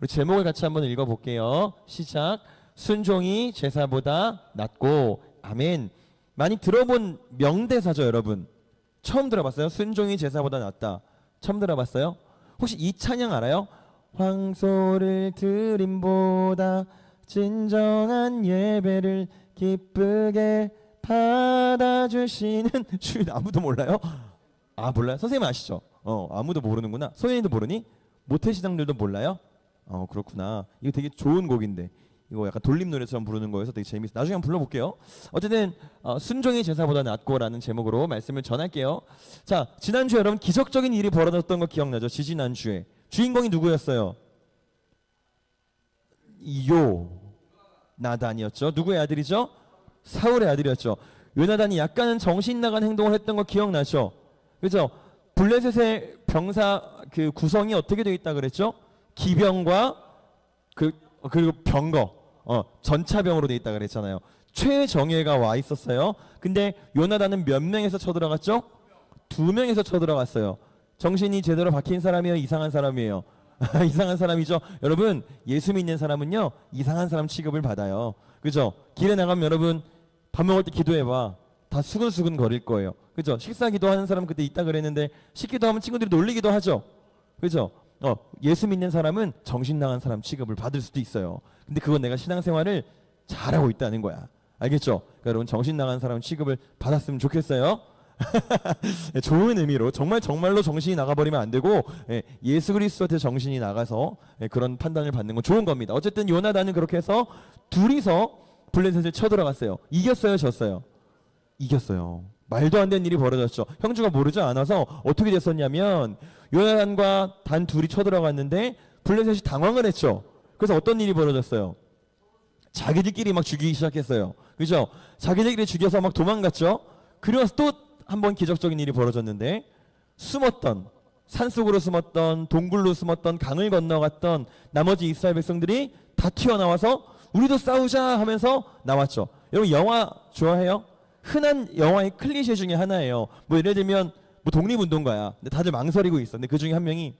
우리 제목을 같이 한번 읽어볼게요. 시작. 순종이 제사보다 낫고. 아멘. 많이 들어본 명대사죠, 여러분. 처음 들어봤어요? 순종이 제사보다 낫다. 처음 들어봤어요? 혹시 이 찬양 알아요? 황소를 드림보다 진정한 예배를 기쁘게 받아주시는 주인. 아무도 몰라요? 아, 몰라요? 선생님 아시죠? 아무도 모르는구나. 소연이도 모르니? 모태시장들도 몰라요? 그렇구나. 이거 되게 좋은 곡인데 이거 약간 돌림 노래처럼 부르는 거여서 되게 재밌어요. 나중에 한번 불러볼게요. 어쨌든 순종이 제사보다 낫고라는 제목으로 말씀을 전할게요. 자, 지난주에 여러분 기적적인 일이 벌어졌던 거 기억나죠? 지지난주에 주인공이 누구였어요? 요나단이었죠. 누구의 아들이죠? 사울의 아들이었죠. 요나단이 약간은 정신 나간 행동을 했던 거 기억나죠? 그죠? 블레셋의 병사 그 구성이 어떻게 되어 있다 그랬죠? 기병과 그리고 병거, 전차병으로 되어 있다 그랬잖아요. 최정예가 와 있었어요. 근데 요나단은 몇 명에서 쳐들어갔죠? 2명에서 쳐들어갔어요. 정신이 제대로 박힌 사람이에요? 이상한 사람이에요? 이상한 사람이죠. 여러분, 예수 믿는 사람은요 이상한 사람 취급을 받아요. 그죠? 길에 나가면 여러분 밥 먹을 때 기도해봐. 다 수근수근 거릴 거예요. 그죠? 식사 기도하는 사람 그때 있다 그랬는데 식기도 하면 친구들이 놀리기도 하죠. 그죠? 예수 믿는 사람은 정신 나간 사람 취급을 받을 수도 있어요. 근데 그건 내가 신앙생활을 잘하고 있다는 거야. 알겠죠? 그러니까 여러분 정신 나간 사람 취급을 받았으면 좋겠어요. 좋은 의미로 정말로 정신이 나가버리면 안 되고 예수 그리스도한테 정신이 나가서 그런 판단을 받는 건 좋은 겁니다. 어쨌든 요나단은 그렇게 해서 둘이서 블레셋을 쳐들어갔어요. 이겼어요, 졌어요? 이겼어요. 말도 안 되는 일이 벌어졌죠. 형주가 모르지 않아서 어떻게 됐었냐면 요나단과 단 둘이 쳐들어갔는데 블레셋이 당황을 했죠. 그래서 어떤 일이 벌어졌어요? 자기들끼리 막 죽이기 시작했어요. 그죠? 자기들끼리 죽여서 막 도망갔죠. 그래서 또 한 번 기적적인 일이 벌어졌는데 숨었던, 산속으로 숨었던, 동굴로 숨었던, 강을 건너갔던 나머지 이스라엘 백성들이 다 튀어나와서 우리도 싸우자 하면서 나왔죠. 여러분 영화 좋아해요? 흔한 영화의 클리셰 중에 하나예요. 뭐 예를 들면 뭐 독립운동가야. 근데 다들 망설이고 있어. 근데 그 중에 한 명이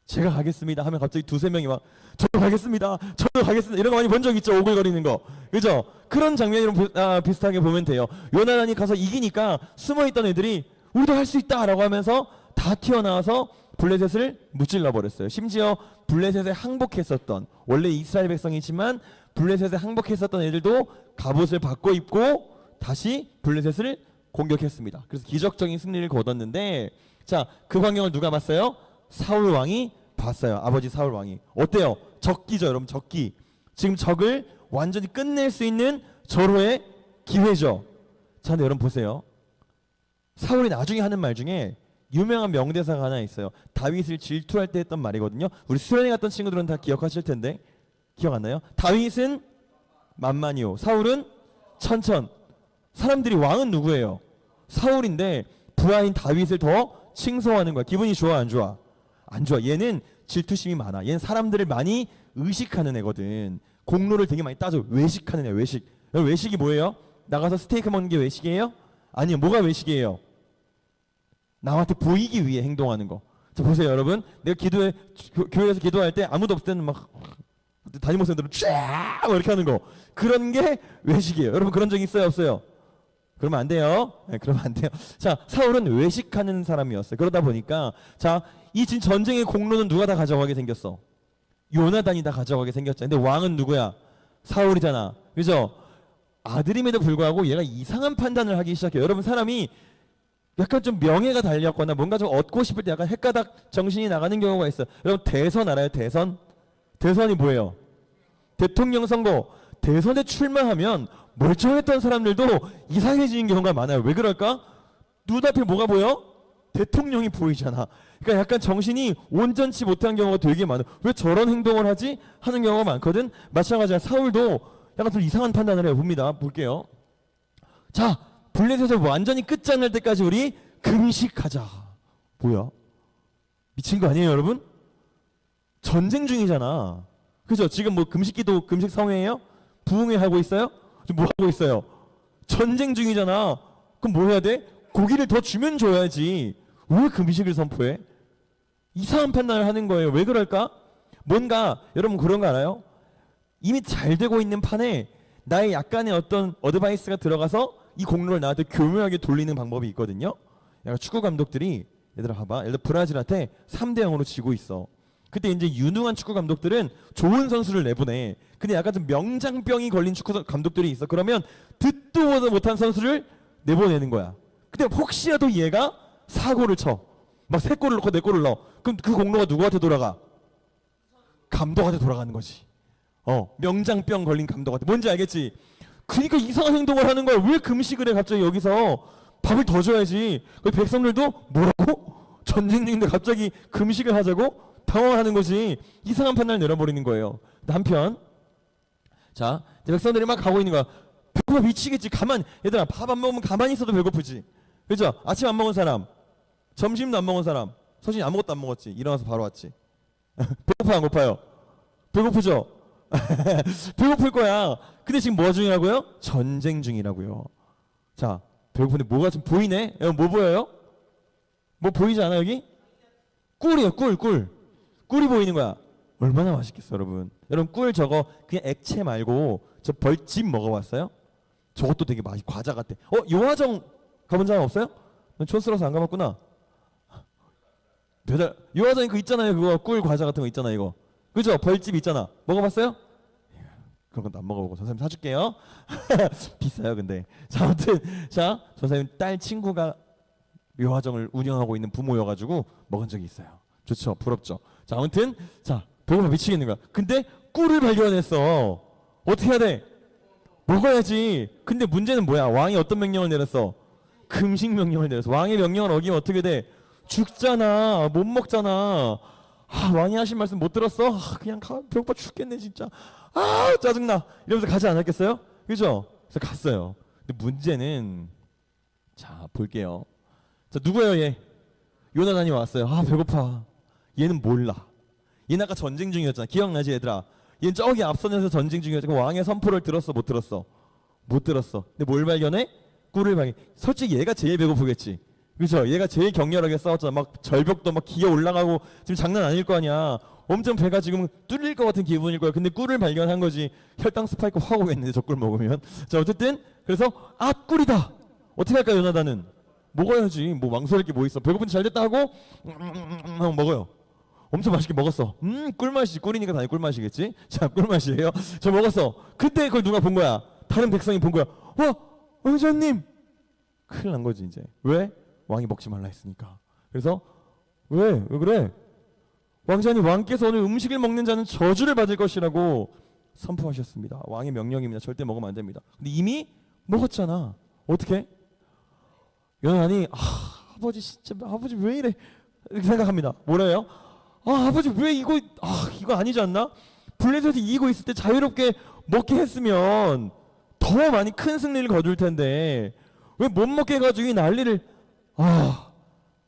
제가 가겠습니다 하면 갑자기 2-3명이 막 저도 가겠습니다. 저도 가겠습니다. 이런 거 많이 본 적 있죠? 오글거리는 거. 그죠? 그런 장면이랑 비슷하게 보면 돼요. 요나단이 가서 이기니까 숨어있던 애들이 우리도 할 수 있다 라고 하면서 다 튀어나와서 블레셋을 무찔러 버렸어요. 심지어 블레셋에 항복했었던, 원래 이스라엘 백성이지만 블레셋에 항복했었던 애들도 갑옷을 바꿔 입고 다시 블레셋을 공격했습니다. 그래서 기적적인 승리를 거뒀는데, 자, 그 광경을 누가 봤어요? 사울 왕이 봤어요. 아버지 사울 왕이. 어때요? 적기죠, 여러분. 적기. 지금 적을 완전히 끝낼 수 있는 절호의 기회죠. 자, 근데 여러분 보세요. 사울이 나중에 하는 말 중에 유명한 명대사가 하나 있어요. 다윗을 질투할 때 했던 말이거든요. 우리 수련회 갔던 친구들은 다 기억하실 텐데 기억 안 나요? 다윗은 만만이요, 사울은 천천. 사람들이 왕은 누구예요? 사울인데 부하인 다윗을 더 칭송하는 거야. 기분이 좋아, 안 좋아? 안 좋아. 얘는 질투심이 많아. 얘는 사람들을 많이 의식하는 애거든. 공로를 되게 많이 따져. 외식하는 애, 외식. 여러분 외식이 뭐예요? 나가서 스테이크 먹는 게 외식이에요? 아니요. 뭐가 외식이에요? 남한테 보이기 위해 행동하는 거. 자, 보세요, 여러분. 내가 교회에서 기도할 때 아무도 없을 때는 막 담임 목사님들은 쫙 이렇게 하는 거. 그런 게 외식이에요. 여러분 그런 적 있어요, 없어요? 그러면 안 돼요. 그러면 안 돼요. 자, 사울은 외식하는 사람이었어요. 그러다 보니까 자, 이 지금 전쟁의 공로는 누가 다 가져가게 생겼어? 요나단이 다 가져가게 생겼잖아. 근데 왕은 누구야? 사울이잖아. 그죠? 아들임에도 불구하고 얘가 이상한 판단을 하기 시작해요. 여러분 사람이 약간 좀 명예가 달렸거나 뭔가 좀 얻고 싶을 때 약간 헷가닥 정신이 나가는 경우가 있어요. 여러분 대선 알아요? 대선? 대선이 뭐예요? 대통령 선거. 대선에 출마하면 멀쩡했던 사람들도 이상해지는 경우가 많아요. 왜 그럴까? 눈앞에 뭐가 보여? 대통령이 보이잖아. 그러니까 약간 정신이 온전치 못한 경우가 되게 많아요. 왜 저런 행동을 하지? 하는 경우가 많거든. 마찬가지야. 사울도 약간 좀 이상한 판단을 해요. 봅니다. 볼게요. 자, 블레셋에서 완전히 끝장날 때까지 우리 금식하자. 뭐야? 미친 거 아니에요, 여러분? 전쟁 중이잖아. 그죠? 지금 뭐 금식기도 금식 성회예요? 부흥회 하고 있어요? 지금 뭐 하고 있어요? 전쟁 중이잖아. 그럼 뭐 해야 돼? 고기를 더 주면 줘야지. 왜 금식을 선포해? 이상한 판단을 하는 거예요. 왜 그럴까? 뭔가 여러분 그런 거 알아요? 이미 잘 되고 있는 판에 나의 약간의 어떤 어드바이스가 들어가서 이 공로를 나한테 교묘하게 돌리는 방법이 있거든요. 약간 축구 감독들이 얘들아 봐봐. 예를 들어 브라질한테 3대 0으로 지고 있어. 그때 이제 유능한 축구 감독들은 좋은 선수를 내보내. 근데 약간 좀 명장병이 걸린 축구 감독들이 있어. 그러면 듣도 보도 못한 선수를 내보내는 거야. 근데 혹시라도 얘가 사고를 쳐. 막 3골을 넣고 4골을 넣어. 그럼 그 공로가 누구한테 돌아가? 감독한테 돌아가는 거지. 명장병 걸린 감독한테. 뭔지 알겠지? 그러니까 이상한 행동을 하는 거야. 왜 금식을 해 갑자기 여기서? 밥을 더 줘야지. 그 백성들도 뭐라고? 전쟁 중인데 갑자기 금식을 하자고? 당황하는 거지. 이상한 판단을 내려버리는 거예요. 한편 자 백성들이 막 가고 있는 거야. 배고파 미치겠지. 얘들아 밥 안 먹으면 가만히 있어도 배고프지. 그죠? 아침 안 먹은 사람, 점심도 안 먹은 사람, 서진이 아무것도 안 먹었지. 일어나서 바로 왔지. 배고파요 안 고파요? 배고프죠? 배고플 거야. 근데 지금 뭐 중이라고요? 전쟁 중이라고요. 자 배고픈데 뭐가 좀 보이네? 여러분 뭐 보여요? 뭐 보이지 않아 여기? 꿀이에요. 꿀이 보이는 거야. 얼마나 맛있겠어 여러분. 여러분 꿀 저거 그냥 액체 말고 저 벌집 먹어봤어요? 저것도 되게 맛이 과자 같아. 요화정 가본 사람 없어요? 넌 촌스러워서 안 가봤구나. 요화정 그 있잖아요. 그거 꿀 과자 같은 거 있잖아 이거. 그죠? 벌집 있잖아. 먹어봤어요? 그런 건 안 먹어보고 전사님 사줄게요. 비싸요 근데. 자 아무튼 자 전사님 딸 친구가 요화정을 운영하고 있는 부모여가지고 먹은 적이 있어요. 좋죠? 부럽죠? 자 아무튼 자 배고파 미치겠는 거야. 근데 꿀을 발견했어. 어떻게 해야 돼? 먹어야지. 근데 문제는 뭐야? 왕이 어떤 명령을 내렸어? 금식 명령을 내렸어. 왕의 명령을 어기면 어떻게 돼? 죽잖아. 못 먹잖아. 왕이 하신 말씀 못 들었어? 그냥 배고파 죽겠네 진짜. 짜증나. 이러면서 가지 않았겠어요? 그죠? 그래서 갔어요. 근데 문제는 자 볼게요. 자 누구예요 얘? 요나단이 왔어요. 배고파. 얘는 몰라. 얘는 아까 전쟁 중이었잖아. 기억나지 얘들아? 얘는 저기 앞선에서 전쟁 중이었잖아. 왕의 선포를 들었어 못 들었어? 못 들었어. 근데 뭘 발견해? 꿀을 발견해. 솔직히 얘가 제일 배고프겠지. 그죠? 얘가 제일 격렬하게 싸웠잖아. 막 절벽도 막 기어 올라가고 지금 장난 아닐 거 아니야. 엄청 배가 지금 뚫릴 것 같은 기분일 거야. 근데 꿀을 발견한 거지. 혈당 스파이크 확 오겠는데 저 꿀 먹으면. 자 어쨌든 그래서 꿀이다. 어떻게 할까 요나단은? 먹어야지. 뭐 망설일 게 뭐 있어. 배고픈지 잘 됐다 하고 먹어요. 엄청 맛있게 먹었어. 꿀맛이지. 꿀이니까 당연히 꿀맛이겠지. 자 꿀맛이에요. 저 먹었어. 근데 그걸 누가 본 거야? 다른 백성이 본 거야. 왕자님 큰일 난 거지 이제. 왜? 왕이 먹지 말라 했으니까. 그래서 왜 그래? 왕자님 왕께서 오늘 음식을 먹는 자는 저주를 받을 것이라고 선포하셨습니다. 왕의 명령입니다. 절대 먹으면 안 됩니다. 근데 이미 먹었잖아. 어떻게? 요나단이 아버지 진짜 아버지 왜 이래? 이렇게 생각합니다. 뭐래요? 아버지 왜 이거 아니지 않나? 블레셋이 이기고 있을 때 자유롭게 먹게 했으면 더 많이 큰 승리를 거둘 텐데 왜 못 먹게 해가지고 이 난리를.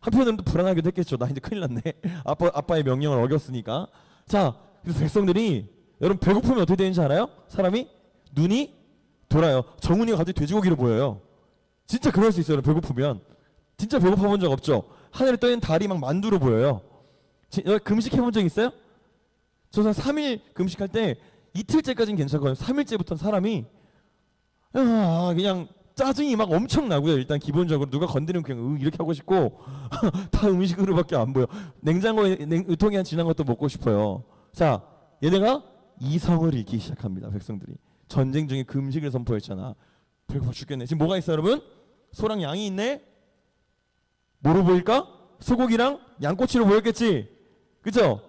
한편으로는 또 불안하기도 했겠죠. 나 이제 큰일 났네. 아빠의 명령을 어겼으니까. 자 그래서 백성들이 여러분 배고프면 어떻게 되는지 알아요? 사람이 눈이 돌아요. 정훈이가 갑자기 돼지고기로 보여요. 진짜 그럴 수 있어요. 배고프면. 진짜 배고파 본 적 없죠? 하늘에 떠있는 달이 막 만두로 보여요. 금식 해본 적 있어요? 저 3일 금식할 때 이틀째까지는 괜찮거든요. 3일째부터는 사람이 그냥 짜증이 막 엄청 나고요. 일단 기본적으로 누가 건드리면 그냥 이렇게 하고 싶고 다 음식으로밖에 안 보여. 냉장고에 유통기한 지난 것도 먹고 싶어요. 자 얘네가 이성을 잃기 시작합니다. 백성들이 전쟁 중에 금식을 선포했잖아. 배고파 죽겠네. 지금 뭐가 있어 여러분? 소랑 양이 있네. 뭐로 보일까? 소고기랑 양꼬치로 보였겠지. 그죠?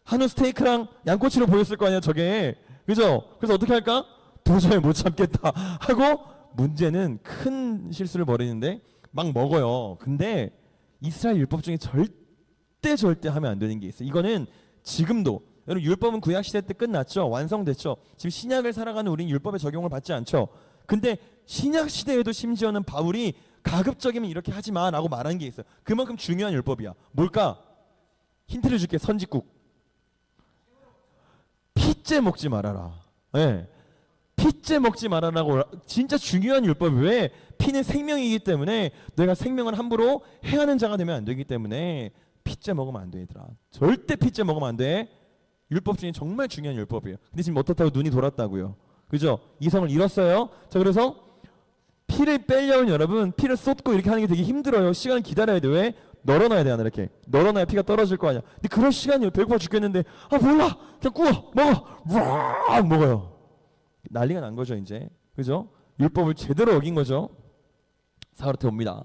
한우 스테이크랑 양꼬치로 보였을 거 아니야 저게. 그죠? 그래서 어떻게 할까? 도저히 못 참겠다 하고 문제는 큰 실수를 벌이는데 막 먹어요. 근데 이스라엘 율법 중에 절대 하면 안 되는 게 있어요. 이거는 지금도 여러분 율법은 구약 시대 때 끝났죠. 완성됐죠. 지금 신약을 살아가는 우리는 율법의 적용을 받지 않죠. 근데 신약 시대에도 심지어는 바울이 가급적이면 이렇게 하지 마 라고 말하는 게 있어요. 그만큼 중요한 율법이야. 뭘까? 힌트를 줄게. 선짓국. 피째 먹지 말아라. 네. 피째 먹지 말아라고. 진짜 중요한 율법이. 왜? 피는 생명이기 때문에 내가 생명을 함부로 해하는 자가 되면 안 되기 때문에 피째 먹으면 안 돼 얘들아. 절대 피째 먹으면 안 돼. 율법 중에 정말 중요한 율법이에요. 근데 지금 어떻다고 눈이 돌았다고요. 그죠? 이성을 잃었어요. 자, 그래서 피를 빼려면 여러분 피를 쏟고 이렇게 하는 게 되게 힘들어요. 시간을 기다려야 돼. 왜? 널어놔야 돼. 하나 이렇게 널어놔야 피가 떨어질 거 아니야. 근데 그럴 시간이 배고파 죽겠는데 아 몰라 그냥 구워 먹어 와 먹어요. 난리가 난 거죠 이제. 그죠? 율법을 제대로 어긴 거죠. 사울한테 옵니다.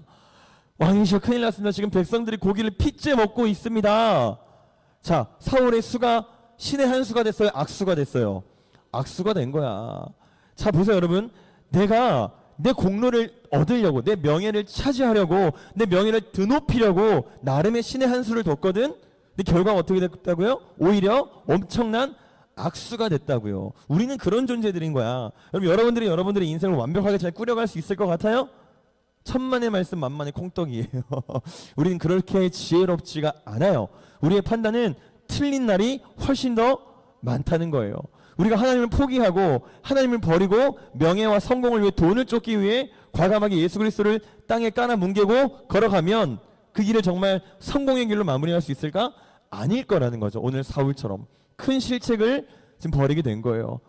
왕이시여 큰일 났습니다. 지금 백성들이 고기를 핏째 먹고 있습니다. 자, 사울의 수가 신의 한 수가 됐어요? 악수가 됐어요? 악수가 된 거야. 자, 보세요 여러분. 내가 내 공로를 얻으려고, 내 명예를 차지하려고, 내 명예를 드높이려고 나름의 신의 한 수를 뒀거든. 근데 결과가 어떻게 됐다고요? 오히려 엄청난 악수가 됐다고요. 우리는 그런 존재들인 거야. 여러분, 여러분들의 인생을 완벽하게 잘 꾸려갈 수 있을 것 같아요? 천만의 말씀 만만의 콩떡이에요. 우리는 그렇게 지혜롭지가 않아요. 우리의 판단은 틀린 날이 훨씬 더 많다는 거예요. 우리가 하나님을 포기하고 하나님을 버리고 명예와 성공을 위해 돈을 쫓기 위해 과감하게 예수 그리스도를 땅에 까나 뭉개고 걸어가면 그 길을 정말 성공의 길로 마무리할 수 있을까? 아닐 거라는 거죠. 오늘 사울처럼 큰 실책을 지금 벌이게 된 거예요.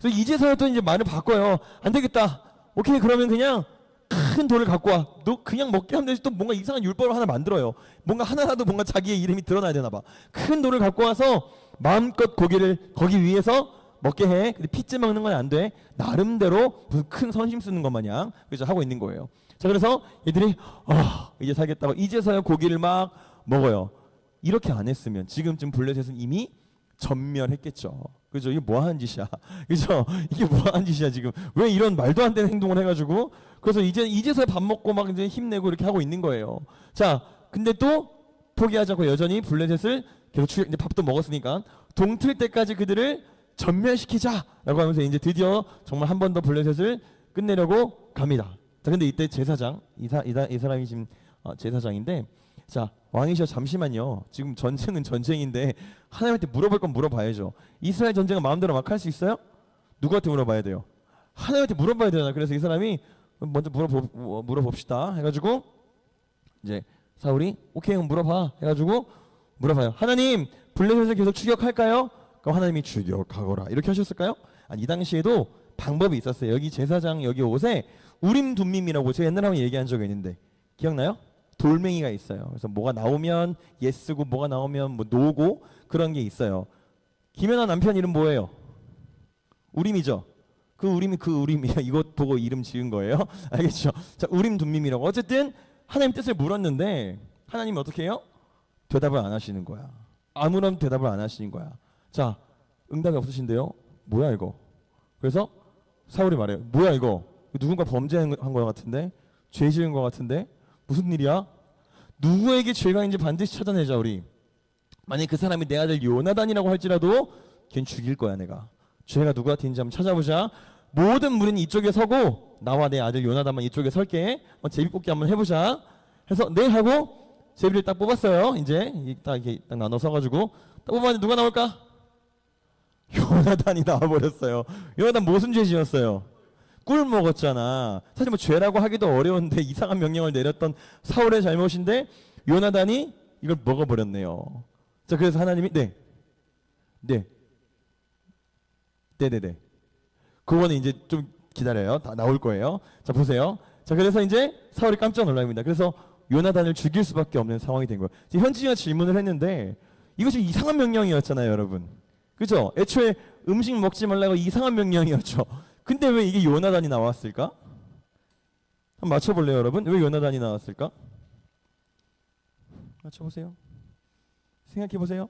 그래서 이제서야 또 이제 말을 바꿔요. 안 되겠다. 오케이, 그러면 그냥 큰 돌을 갖고 와. 너 그냥 먹게 하면 되지. 또 뭔가 이상한 율법을 하나 만들어요. 뭔가 하나라도 뭔가 자기의 이름이 드러나야 되나 봐. 큰 돌을 갖고 와서 마음껏 고기를 거기 위에서 먹게 해. 근데 핏째 먹는 건 안 돼. 나름대로 무슨 큰 선심 쓰는 것 마냥 그래서 하고 있는 거예요. 자, 그래서 얘들이 이제 살겠다고 이제서야 고기를 막 먹어요. 이렇게 안 했으면 지금쯤 블레셋은 이미 전멸했겠죠. 그죠? 이게 뭐 하는 짓이야. 그죠? 이게 뭐 하는 짓이야 지금. 왜 이런 말도 안 되는 행동을 해가지고. 그래서 이제서야 밥 먹고 막 이제 힘내고 이렇게 하고 있는 거예요. 자, 근데 또 포기하지 않고 여전히 블레셋을 계속 이제 밥도 먹었으니까 동틀 때까지 그들을 전멸시키자라고 하면서 이제 드디어 정말 한 번 더 블레셋을 끝내려고 갑니다. 자, 근데 이때 제사장 이 사람이 지금 제사장인데, 자, 왕이셔 잠시만요. 지금 전쟁은 전쟁인데 하나님한테 물어볼 건 물어봐야죠. 이스라엘 전쟁은 마음대로 막 할 수 있어요? 누구한테 물어봐야 돼요? 하나님한테 물어봐야 되잖아. 그래서 이 사람이 먼저 물어봅시다 해가지고 이제 사울이 오케이 물어봐 해가지고 물어봐요. 하나님 블레셋을 계속 추격할까요? 그럼 하나님이 추격하거라 이렇게 하셨을까요? 아니, 이 당시에도 방법이 있었어요. 여기 제사장 여기 옷에 우림 둠밈이라고 제가 옛날에 한번 얘기한 적이 있는데 기억나요? 돌멩이가 있어요. 그래서 뭐가 나오면 예쓰고 뭐가 나오면 뭐 노고 그런 게 있어요. 김연아 남편 이름 뭐예요? 우림이죠. 그 우림이야. 이것 보고 이름 지은 거예요. 알겠죠? 자, 우림 둠밈이라고. 어쨌든 하나님 뜻을 물었는데 하나님이 어떻게 해요? 대답을 안 하시는 거야. 아무런 대답을 안 하시는 거야. 자, 응답이 없으신데요. 뭐야 이거? 그래서 사울이 말해요. 뭐야 이거? 누군가 범죄한 거 같은데? 죄 지은 거 같은데? 무슨 일이야? 누구에게 죄가 있는지 반드시 찾아내자 우리. 만약 그 사람이 내 아들 요나단이라고 할지라도 걔는 죽일 거야 내가. 죄가 누구한테 있는지 한번 찾아보자. 모든 무리는 이쪽에 서고 나와 내 아들 요나단만 이쪽에 설게. 제비뽑기 한번 해보자. 해서 네 하고 제비를 딱 뽑았어요. 이제 이렇게 딱 나눠 서가지고 딱 뽑았는데 누가 나올까? 요나단이 나와버렸어요. 요나단 무슨 죄 지었어요? 꿀 먹었잖아. 사실 뭐 죄라고 하기도 어려운데 이상한 명령을 내렸던 사울의 잘못인데 요나단이 이걸 먹어버렸네요. 자, 그래서 하나님이 그거는 이제 좀 기다려요. 다 나올 거예요. 자, 보세요. 자, 그래서 이제 사울이 깜짝 놀랍니다. 그래서 요나단을 죽일 수밖에 없는 상황이 된 거예요. 지금 현진이가 질문을 했는데 이것이 이상한 명령이었잖아요, 여러분. 그죠? 애초에 음식 먹지 말라고 이상한 명령이었죠. 근데 왜 이게 요나단이 나왔을까? 한번 맞춰볼래요, 여러분? 왜 요나단이 나왔을까? 맞춰보세요. 생각해보세요.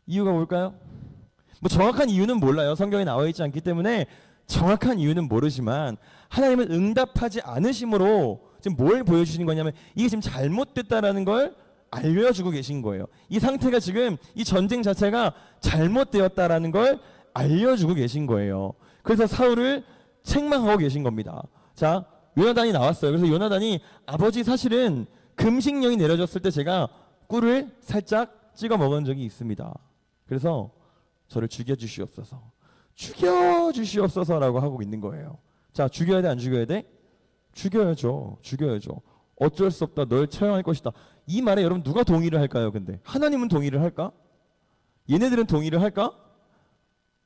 이유가 뭘까요? 뭐 정확한 이유는 몰라요. 성경에 나와 있지 않기 때문에 정확한 이유는 모르지만 하나님은 응답하지 않으심으로 지금 뭘 보여주시는 거냐면 이게 지금 잘못됐다라는 걸 알려주고 계신 거예요. 이 상태가 지금 이 전쟁 자체가 잘못되었다라는 걸 알려주고 계신 거예요. 그래서 사울을 책망하고 계신 겁니다. 자, 요나단이 나왔어요. 그래서 요나단이 아버지 사실은 금식령이 내려졌을 때 제가 꿀을 살짝 찍어 먹은 적이 있습니다. 그래서 저를 죽여주시옵소서라고 하고 있는 거예요. 자, 죽여야 돼 안 죽여야 돼? 죽여야죠. 어쩔 수 없다. 널 처형할 것이다. 이 말에 여러분 누가 동의를 할까요? 근데 하나님은 동의를 할까? 얘네들은 동의를 할까?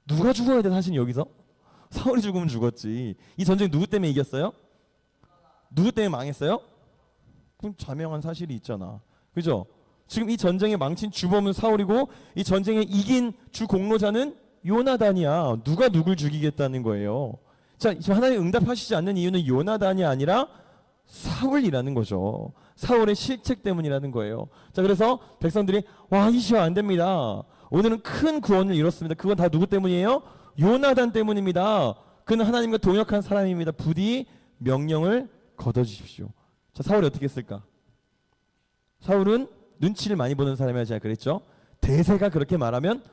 누가 죽어야 돼 사실 여기서? 사울이 죽으면 죽었지. 이 전쟁 누구 때문에 이겼어요? 누구 때문에 망했어요? 그럼 자명한 사실이 있잖아. 그죠? 지금 이 전쟁에 망친 주범은 사울이고 이 전쟁에 이긴 주 공로자는 요나단이야. 누가 누굴 죽이겠다는 거예요. 자, 지금 하나님 응답하시지 않는 이유는 요나단이 아니라 사울이라는 거죠. 사울의 실책 때문이라는 거예요. 자, 그래서 백성들이 와, 이시와 안 됩니다. 오늘은 큰 구원을 이뤘습니다. 그건 다 누구 때문이에요? 요나단 때문입니다. 그는 하나님과 동역한 사람입니다. 부디 명령을 거둬주십시오. 자, 사울이 어떻게 했을까? 사울은 눈치를 많이 보는 사람이라 제가 그랬죠. 대세가 그렇게 말하면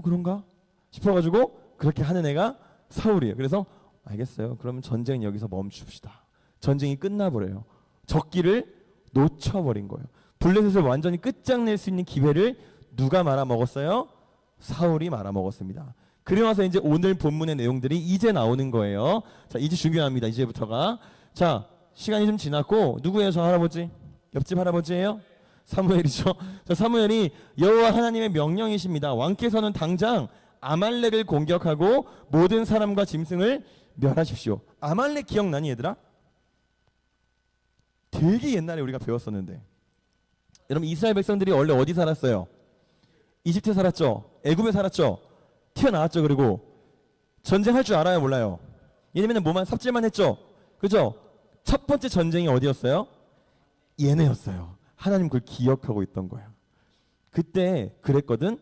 그런가 싶어가지고 그렇게 하는 애가 사울이에요. 그래서 알겠어요. 그러면 전쟁 여기서 멈춥시다. 전쟁이 끝나버려요. 적기를 놓쳐버린 거예요. 블레셋을 완전히 끝장낼 수 있는 기회를 누가 말아먹었어요? 사울이 말아먹었습니다. 그리고 나서 이제 오늘 본문의 내용들이 이제 나오는 거예요. 자, 이제 중요합니다. 이제부터가. 자, 시간이 좀 지났고 누구예요? 저 할아버지? 옆집 할아버지예요? 사무엘이죠. 자, 사무엘이 여호와 하나님의 명령이십니다. 왕께서는 당장 아말렉을 공격하고 모든 사람과 짐승을 멸하십시오. 아말렉 기억나니 얘들아? 되게 옛날에 우리가 배웠었는데, 여러분 이스라엘 백성들이 원래 어디 살았어요? 이집트에 살았죠. 애굽에 살았죠. 튀어나왔죠. 그리고 전쟁할 줄 알아요? 몰라요? 얘네는 뭐만 삽질만 했죠. 그죠? 첫 번째 전쟁이 어디였어요? 얘네였어요. 하나님 그걸 기억하고 있던 거예요. 그때 그랬거든.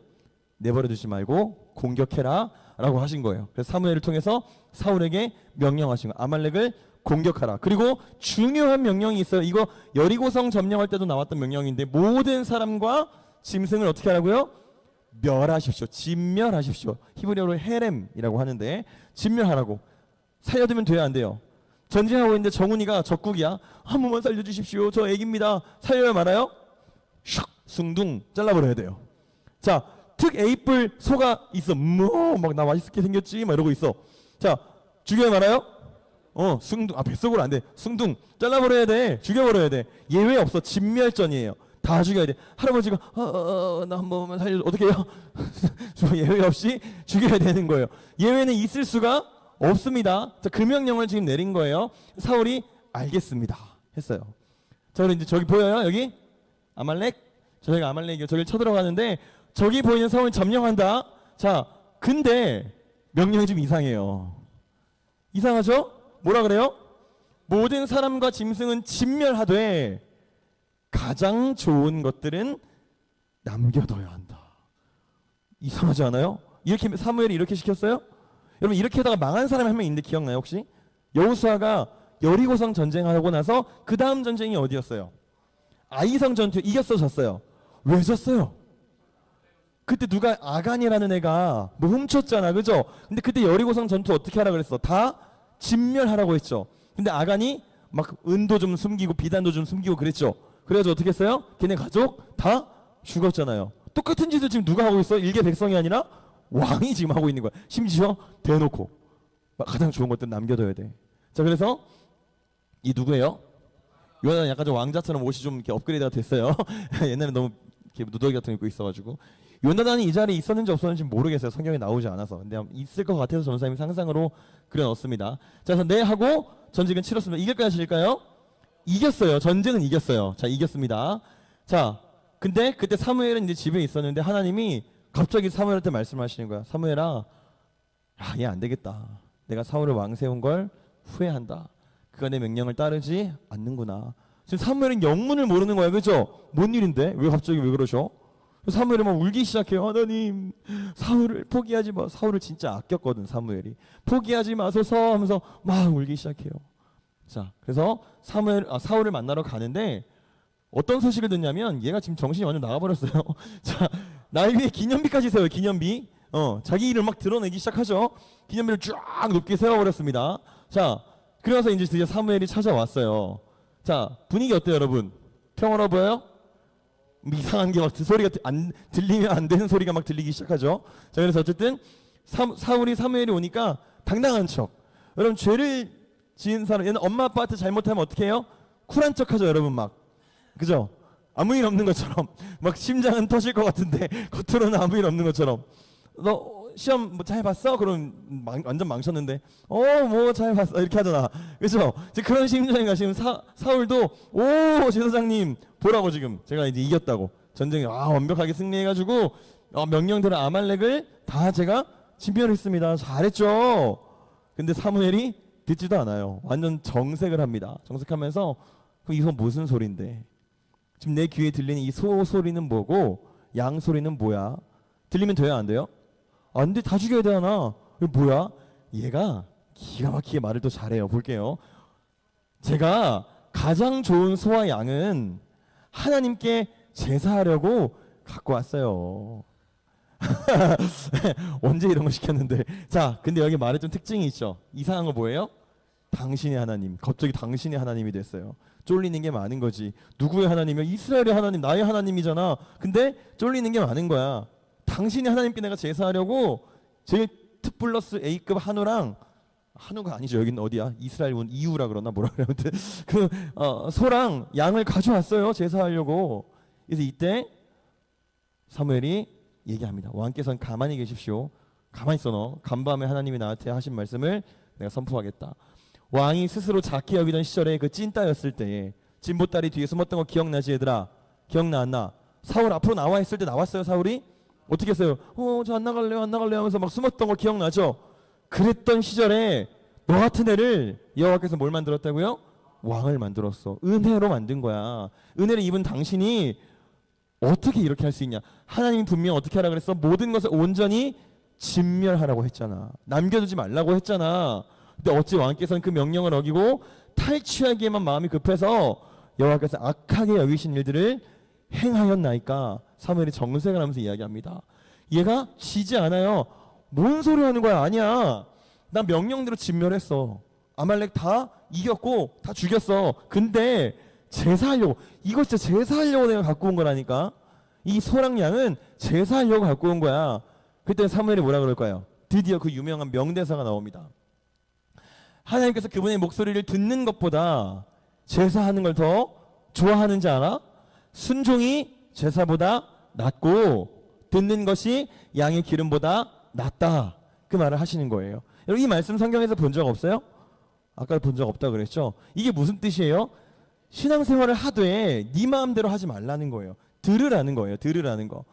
내버려 두지 말고 공격해라 라고 하신 거예요. 그래서 사무엘을 통해서 사울에게 명령하신 거예요. 아말렉을 공격하라. 그리고 중요한 명령이 있어요. 이거 여리고성 점령할 때도 나왔던 명령인데, 모든 사람과 짐승을 어떻게 하라고요? 멸하십시오. 진멸하십시오. 히브리어로 헤렘이라고 하는데 진멸하라고. 살려두면 돼요, 안 돼요? 전쟁하고 있는데 정훈이가 적국이야. 한 번만 살려주십시오. 저 애기입니다. 살려요, 말아요? 슉 숭둥 잘라버려야 돼요. 자, 특 A뿔 소가 있어. 막 나 맛있게 생겼지 막 이러고 있어. 자, 죽여요, 말아요? 숭둥. 뱃속으로 안 돼. 숭둥 잘라버려야 돼. 죽여버려야 돼. 예외 없어. 진멸전이에요. 다 죽여야 돼. 할아버지가 나 한 번만 살려줘. 어떻게 해요? 예외 없이 죽여야 되는 거예요. 예외는 있을 수가 없습니다. 자, 그 명령을 지금 내린 거예요. 사울이 알겠습니다 했어요. 자, 그럼 이제 저기 보여요? 여기 아말렉. 저희가 아말렉이요. 저길 쳐들어가는데 저기 보이는 성을 점령한다. 자, 근데 명령이 좀 이상해요. 이상하죠? 뭐라 그래요? 모든 사람과 짐승은 진멸하되 가장 좋은 것들은 남겨둬야 한다. 이상하지 않아요? 이렇게 사무엘이 이렇게 시켰어요? 여러분 이렇게 하다가 망한 사람이 한 명 있는데 기억나요 혹시? 여호수아가 여리고성 전쟁하고 나서 그 다음 전쟁이 어디였어요? 아이성 전투. 이겼어, 졌어요? 왜 졌어요? 그때 누가 아간이라는 애가 뭐 훔쳤잖아, 그죠? 근데 그때 여리고성 전투 어떻게 하라 그랬어? 다 진멸하라고 했죠. 근데 아간이 막 은도 좀 숨기고 비단도 좀 숨기고 그랬죠. 그래가지고 어떻게 했어요? 걔네 가족 다 죽었잖아요. 똑같은 짓을 지금 누가 하고 있어? 일개 백성이 아니라 왕이 지금 하고 있는 거야. 심지어 대놓고 가장 좋은 것들 남겨둬야 돼. 자, 그래서 이 누구예요? 요나단 약간 좀 왕자처럼 옷이 좀 이렇게 업그레이드가 됐어요. 옛날에 너무 이렇게 누더기 같은 거 입고 있어가지고. 요나단이 이 자리에 있었는지 없었는지 모르겠어요. 성경에 나오지 않아서. 근데 있을 것 같아서 전사님이 상상으로 그려넣습니다. 자, 그래서 네 하고 전쟁은 치렀습니다. 이길까요, 질까요? 이겼어요. 전쟁은 이겼어요. 자, 이겼습니다. 자, 근데 그때 사무엘은 이제 집에 있었는데 하나님이 갑자기 사무엘한테 말씀하시는 거야. 사무엘아, 얘 안 되겠다. 내가 사울을 왕 세운 걸 후회한다. 그가 내 명령을 따르지 않는구나. 지금 사무엘은 영문을 모르는 거야, 그죠? 뭔 일인데? 왜 갑자기 왜 그러셔? 사무엘이 막 울기 시작해요. 하나님, 사울을 포기하지 마. 사울을 진짜 아꼈거든, 사무엘이. 포기하지 마소서 하면서 막 울기 시작해요. 자, 그래서 사울을 만나러 가는데 어떤 소식을 듣냐면 얘가 지금 정신이 완전 나가버렸어요. 자, 날 위해 기념비까지 세워요. 기념비. 자기 일을 막 드러내기 시작하죠. 기념비를 쫙 높게 세워버렸습니다. 자, 그래서 이제 드디어 사무엘이 찾아왔어요. 자, 분위기 어때요, 여러분? 평화로워 보여요? 이상한 게 막 소리가 들리면 안 되는 소리가 막 들리기 시작하죠. 자, 그래서 어쨌든 사울이 사무엘이 오니까 당당한 척. 여러분 죄를 지은 사람, 얘는 엄마 아빠한테 잘못하면 어떻게 해요? 쿨한 척하죠, 여러분 막. 그죠? 아무 일 없는 것처럼 막 심장은 터질 것 같은데 겉으로는 아무 일 없는 것처럼 너 시험 뭐 잘 봤어? 그럼 완전 망쳤는데 뭐 잘 봤어 이렇게 하잖아. 그렇죠? 이제 그런 심정인가 지금 사울도 오 제사장님 보라고 지금 제가 이제 이겼다고 전쟁에 완벽하게 승리해가지고 명령대로 아말렉을 다 제가 진멸했습니다. 잘했죠. 근데 사무엘이 듣지도 않아요. 완전 정색을 합니다. 정색하면서 이건 무슨 소린데? 지금 내 귀에 들리는 이 소 소리는 뭐고 양 소리는 뭐야? 들리면 돼요, 안 돼요? 안 돼, 다 죽여야 되잖아. 이거 뭐야? 얘가 기가 막히게 말을 또 잘해요. 볼게요. 제가 가장 좋은 소와 양은 하나님께 제사하려고 갖고 왔어요. 언제 이런 거 시켰는데. 자, 근데 여기 말에 좀 특징이 있죠. 이상한 거 뭐예요? 당신의 하나님. 갑자기 당신의 하나님이 됐어요. 쫄리는 게 많은 거지. 누구의 하나님이야? 이스라엘의 하나님, 나의 하나님이잖아. 근데 쫄리는 게 많은 거야. 당신의 하나님께 내가 제사하려고 제일 특플러스 A급 한우랑 한우가 아니죠. 여기는 어디야? 이스라엘군 이우라 그러나 뭐라 그래. 아무튼 그 소랑 양을 가져왔어요. 제사하려고. 그래서 이때 사무엘이 얘기합니다. 왕께서는 가만히 계십시오. 가만히 있어 너. 간밤에 하나님이 나한테 하신 말씀을 내가 선포하겠다. 왕이 스스로 작게 여기던 시절에 그 찐따였을 때에 진보다리 뒤에 숨었던 거 기억나지 얘들아? 기억나 안 나? 사울 앞으로 나와 했을 때 나왔어요 사울이? 어떻게 했어요? 저 안 나갈래요 안 나갈래요 하면서 막 숨었던 거 기억나죠? 그랬던 시절에 너 같은 애를 여호와께서 뭘 만들었다고요? 왕을 만들었어. 은혜로 만든 거야. 은혜를 입은 당신이 어떻게 이렇게 할 수 있냐? 하나님이 분명 어떻게 하라 그랬어? 모든 것을 온전히 진멸하라고 했잖아. 남겨두지 말라고 했잖아. 근데 어찌 왕께서는 그 명령을 어기고 탈취하기에만 마음이 급해서 여호와께서 악하게 여기신 일들을 행하였나이까? 사무엘이 정색을 하면서 이야기합니다. 얘가 지지 않아요. 뭔 소리 하는 거야? 아니야. 나 명령대로 진멸했어. 아말렉 다 이겼고 다 죽였어. 근데 제사하려고, 이거 진짜 제사하려고 내가 갖고 온 거라니까. 이 소랑 양은 제사하려고 갖고 온 거야. 그때 사무엘이 뭐라 그럴까요? 드디어 그 유명한 명대사가 나옵니다. 하나님께서 그분의 목소리를 듣는 것보다 제사하는 걸 더 좋아하는지 알아? 순종이 제사보다 낫고 듣는 것이 양의 기름보다 낫다. 그 말을 하시는 거예요. 여러분 이 말씀 성경에서 본 적 없어요? 아까 본 적 없다 그랬죠? 이게 무슨 뜻이에요? 신앙생활을 하되 네 마음대로 하지 말라는 거예요. 들으라는 거예요. 들으라는 거.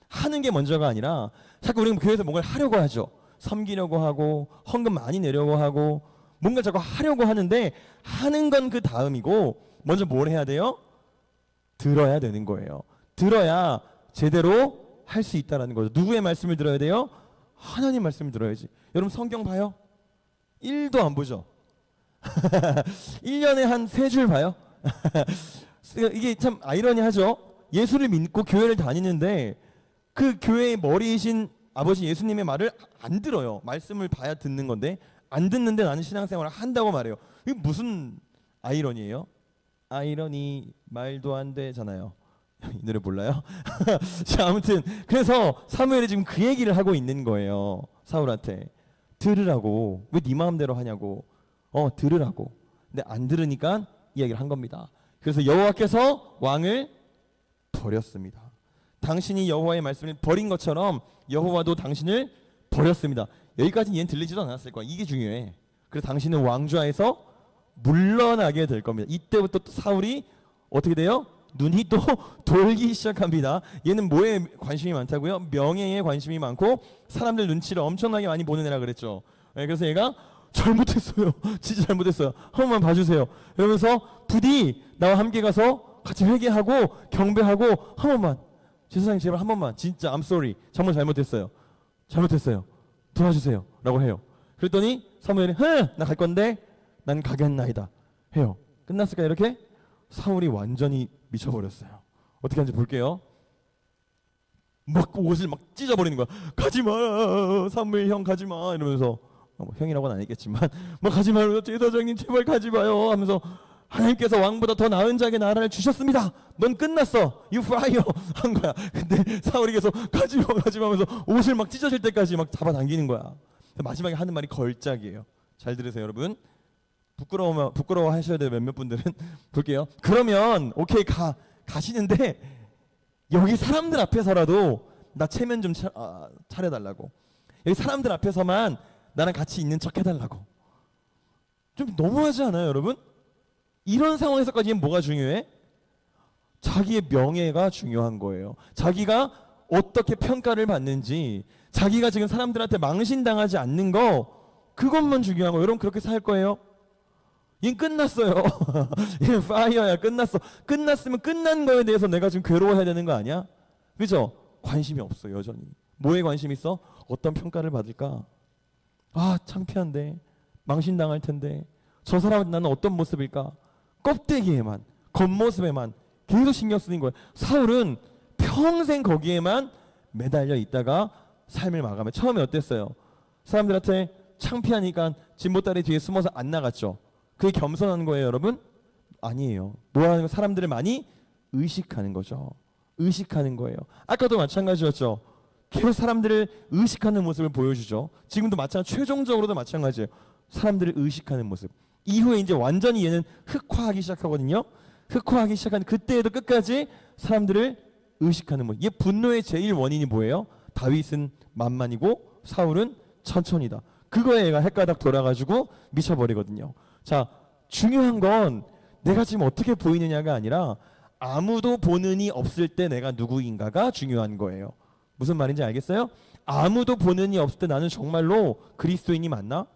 하는 게 먼저가 아니라 자꾸 우리는 교회에서 뭔가를 하려고 하죠. 섬기려고 하고 헌금 많이 내려고 하고 뭔가 자꾸 하려고 하는데 하는 건 그 다음이고 먼저 뭘 해야 돼요? 들어야 되는 거예요. 들어야 제대로 할 수 있다라는 거죠. 누구의 말씀을 들어야 돼요? 하나님 말씀을 들어야지. 여러분 성경 봐요? 1도 안 보죠? 1년에 한 3줄 봐요? 이게 참 아이러니하죠. 예수를 믿고 교회를 다니는데 그 교회의 머리이신 아버지 예수님의 말을 안 들어요. 말씀을 봐야 듣는 건데 안 듣는데 나는 신앙생활을 한다고 말해요. 이게 무슨 아이러니예요? 아이러니 말도 안 되잖아요. 이 노래 몰라요? 자, 아무튼 그래서 사무엘이 지금 그 얘기를 하고 있는 거예요. 사울한테 들으라고. 왜 네 마음대로 하냐고. 들으라고. 근데 안 들으니까 이 얘기를 한 겁니다. 그래서 여호와께서 왕을 버렸습니다. 당신이 여호와의 말씀을 버린 것처럼 여호와도 당신을 버렸습니다. 여기까지는 얘는 들리지도 않았을 거야. 이게 중요해. 그래서 당신은 왕좌에서 물러나게 될 겁니다. 이때부터 또 사울이 어떻게 돼요? 눈이 또 돌기 시작합니다. 얘는 뭐에 관심이 많다고요? 명예에 관심이 많고 사람들 눈치를 엄청나게 많이 보는 애라 그랬죠. 그래서 얘가 잘못했어요. 진짜 잘못했어요. 한 번만 봐주세요. 이러면서 부디 나와 함께 가서 같이 회개하고 경배하고 한 번만, 제사장님 제발 한 번만, 진짜 I'm sorry, 정말 잘못했어요. 잘못했어요. 도와주세요. 라고 해요. 그랬더니 사무엘이 나 갈 건데 난 가겠나이다 해요. 끝났을까 이렇게? 사울이 완전히 미쳐버렸어요. 어떻게 하는지 볼게요. 막 옷을 막 찢어버리는 거야. 가지마 사무엘 형 가지마 이러면서 형이라고는 안 했겠지만 막 가지마 제사장님 제발 가지마요 하면서 하나님께서 왕보다 더 나은 자에게 나라를 주셨습니다. 넌 끝났어. You fire 한 거야. 근데 사울이 계속 가지마 하면서 옷을 막 찢어질 때까지 막 잡아당기는 거야. 마지막에 하는 말이 걸작이에요. 잘 들으세요 부끄러워 하셔야 돼요. 몇몇 분들은 볼게요. 그러면 오케이 가. 가시는데 여기 사람들 앞에서라도 나 체면 좀 차려달라고. 여기 사람들 앞에서만 나랑 같이 있는 척 해달라고. 좀 너무하지 않아요, 여러분? 이런 상황에서까지 뭐가 중요해? 자기의 명예가 중요한 거예요. 자기가 어떻게 평가를 받는지, 자기가 지금 사람들한테 망신당하지 않는 거, 그것만 중요한 거예요. 여러분 그렇게 살 거예요? 얘는 끝났어요. 얘는 파이어야. 끝났어. 끝났으면 끝난 거에 대해서 내가 지금 괴로워해야 되는 거 아니야? 그죠? 관심이 없어 여전히. 뭐에 관심 있어? 어떤 평가를 받을까? 아 창피한데, 망신당할 텐데, 저 사람한테 나는 어떤 모습일까? 껍데기에만, 겉모습에만 계속 신경 쓰는 거예요. 사울은 평생 거기에만 매달려 있다가 삶을 마감해. 처음에 어땠어요? 사람들한테 창피하니까 진보다리 뒤에 숨어서 안 나갔죠. 그게 겸손한 거예요, 여러분? 아니에요. 뭐라는 거, 사람들을 많이 의식하는 거죠. 의식하는 거예요. 아까도 마찬가지였죠. 계속 사람들을 의식하는 모습을 보여주죠. 지금도 마찬가지, 최종적으로도 마찬가지예요. 사람들을 의식하는 모습. 이후에 이제 완전히 얘는 흑화하기 시작하거든요. 흑화하기 시작한 그때에도 끝까지 사람들을 의식하는 모습. 얘 분노의 제일 원인이 뭐예요? 다윗은 만만이고 사울은 천천히다. 그거에 얘가 헷가닥 돌아가지고 미쳐버리거든요. 자, 중요한 건 내가 지금 어떻게 보이느냐가 아니라 아무도 보는 이 없을 때 내가 누구인가가 중요한 거예요. 무슨 말인지 알겠어요? 아무도 보는 이 없을 때 나는 정말로 그리스도인이 맞나?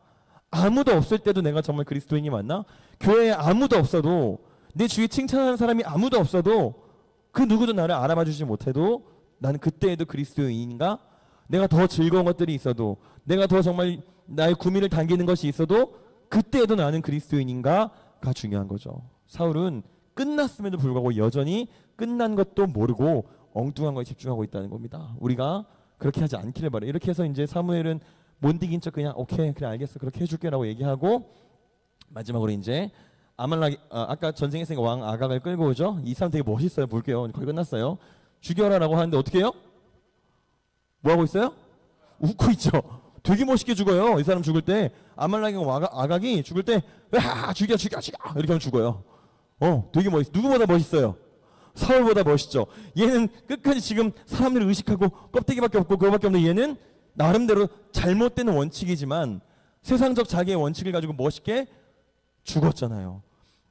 아무도 없을 때도 내가 정말 그리스도인이 맞나? 교회에 아무도 없어도, 내 주위에 칭찬하는 사람이 아무도 없어도, 그 누구도 나를 알아봐 주지 못해도 나는 그때에도 그리스도인인가? 내가 더 즐거운 것들이 있어도, 내가 더 정말 나의 구미를 당기는 것이 있어도 그때에도 나는 그리스도인인가가 중요한 거죠. 사울은 끝났음에도 불구하고 여전히 끝난 것도 모르고 엉뚱한 거에 집중하고 있다는 겁니다. 우리가 그렇게 하지 않기를 바래요. 이렇게 해서 이제 사무엘은 못 이긴 척 그냥 오케이 그래 알겠어 그렇게 해줄게라고 얘기하고, 마지막으로 이제 아까 전쟁했으니까 왕 아각을 끌고 오죠. 이 사람 되게 멋있어요. 볼게요. 거의 끝났어요. 죽여라라고 하는데 어떻게 해요? 뭐 하고 있어요? 웃고 있죠. 되게 멋있게 죽어요. 이 사람 죽을 때 아각이 죽을 때 죽여 이렇게 하면 죽어요. 되게 멋있어. 누구보다 멋있어요? 사울보다 멋있죠. 얘는 끝까지 지금 사람들을 의식하고 껍데기밖에 없고 그거밖에 없는데, 얘는 나름대로 잘못된 원칙이지만 세상적 자기의 원칙을 가지고 멋있게 죽었잖아요.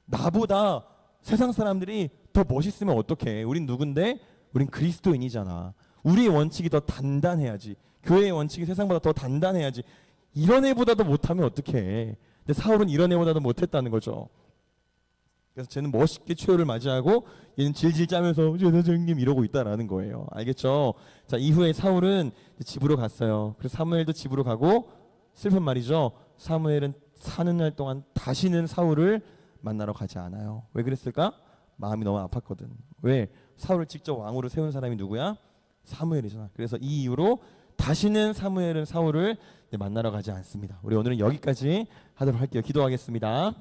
나보다 세상 사람들이 더 멋있으면 어떡해. 우린 누군데? 우린 그리스도인이잖아. 우리의 원칙이 더 단단해야지. 교회의 원칙이 세상보다 더 단단해야지. 이런 애보다도 못하면 어떡해. 근데 사울은 이런 애보다도 못했다는 거죠. 그래서 쟤는 멋있게 최후를 맞이하고 얘는 질질 짜면서 선생님 이러고 있다라는 거예요. 알겠죠? 자, 이후에 사울은 집으로 갔어요. 그래서 사무엘도 집으로 가고, 슬픈 말이죠. 사무엘은 사는 날 동안 다시는 사울을 만나러 가지 않아요. 왜 그랬을까? 마음이 너무 아팠거든. 왜? 사울을 직접 왕으로 세운 사람이 누구야? 사무엘이잖아. 그래서 이 이후로 다시는 사무엘은 사울을 만나러 가지 않습니다. 우리 오늘은 여기까지 하도록 할게요. 기도하겠습니다.